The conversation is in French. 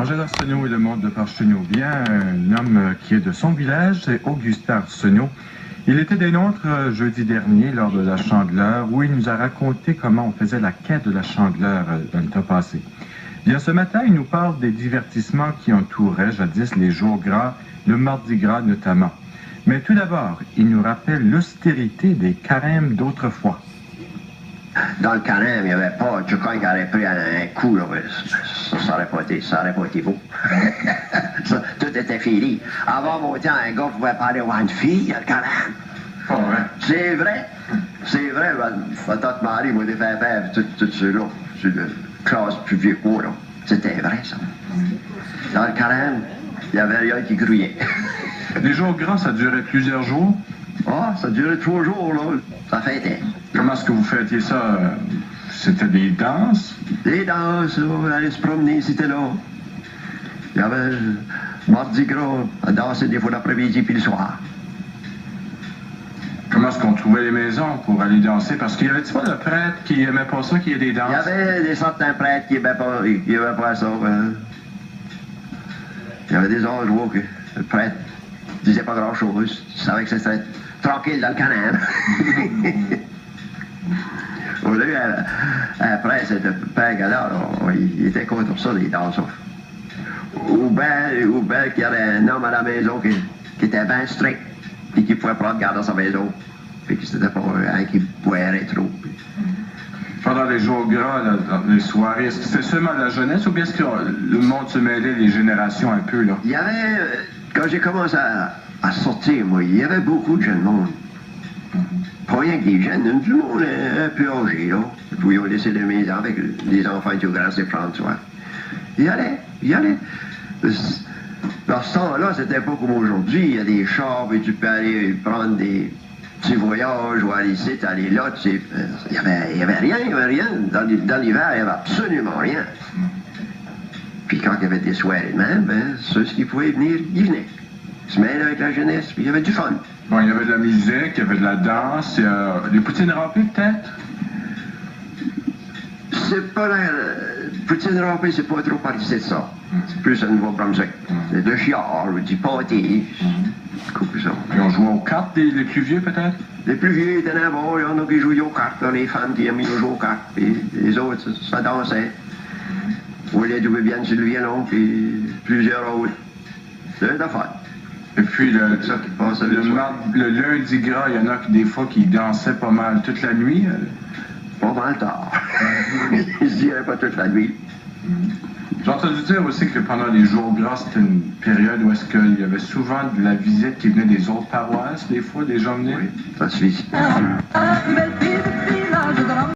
Angèle Arsenault et le monde de Parcheneau. Bien, un homme qui est de son village, c'est Augustin Arsenault. Il était des nôtres jeudi dernier lors de la Chandeleur où il nous a raconté comment on faisait la quête de la Chandeleur dans le temps passé. Bien, ce matin, il nous parle des divertissements qui entouraient jadis les jours gras, le mardi gras notamment. Mais tout d'abord, il nous rappelle l'austérité des carêmes d'autrefois. Dans le carême, il n'y avait pas Chucoin qui aurait pris un coup, là. Ça n'aurait pas été beau. Ça, tout était fini. Avant mon temps, un gars pouvait pas aller voir une fille à le carême. Oh, ouais. C'est vrai. C'est vrai. Votre mari m'a défait faire tout ceux-là. C'est de classe plus vieux que moi, là. C'était vrai, ça. Dans le carême, il n'y avait rien qui grouillait. Les jours gras, ça durait plusieurs jours? Ah, ça durait 3 jours, là. Ça fêtait. Comment est-ce que vous fêtiez ça? C'était des danses? Des danses, on allait se promener, c'était là. Il y avait mardi gras, à danser des fois l'après-midi puis le soir. Comment est-ce qu'on trouvait les maisons pour aller danser? Parce qu'il y avait-tu pas de prêtre qui aimait pas ça, qu'il y ait des danses? Il y avait certains prêtres qui n'aimaient pas ça. Il y avait des endroits que le prêtre disait pas grand-chose. Il savait que c'était tranquille dans le carême. Au lieu, après, c'était Père Gadard, il était contre ça, les danses. Ou bien qu'il y avait un homme à la maison qui était bien strict, et qui pouvait prendre garde à sa maison, puis que c'était pas un qui boirait trop. Pendant les jours gras, dans les soirées, est-ce que c'était seulement la jeunesse ou bien est-ce que le monde se mêlait, les générations un peu, là? Il y avait, quand j'ai commencé à sortir, moi, il y avait beaucoup de jeunes monde. Pas rien que des jeunes, du monde un peu âgé, là. Puis ils ont laissé la maison avec les enfants qui ont grâce à prendre soin. Il y allait. Dans ce temps-là, c'était pas comme aujourd'hui. Il y a des chars, et tu peux aller prendre des petits voyages, ou aller ici, aller là. Il y avait rien. Dans l'hiver, il n'y avait absolument rien. Puis quand il y avait des soirées de même, ceux qui pouvaient venir, ils venaient. Ils se mêlaient avec la jeunesse, puis il y avait du fun. Bon, il y avait de la musique, il y avait de la danse, des poutines râpées peut-être? C'est pas la poutine râpée, c'est pas trop parti de ça. C'est plus un nouveau Brunswick. C'est de chiard, ou du pâté. Coupe ça. Puis on jouait aux cartes, les plus vieux peut-être? Les plus vieux étaient là-bas, il y en a qui jouaient aux cartes, là, les femmes qui aimaient jouer aux cartes, puis les autres, ça dansait. Ou les jouaient bien sur le violon, puis plusieurs autres. C'était de fun. Et puis le lundi gras, il y en a des fois qui dansaient pas mal toute la nuit. Pas mal tard. Je dirais pas toute la nuit. J'ai entendu dire aussi que pendant les jours gras, c'était une période où est-ce qu'il y avait souvent de la visite qui venait des autres paroisses, des fois, des gens venaient. Oui, ça suffit.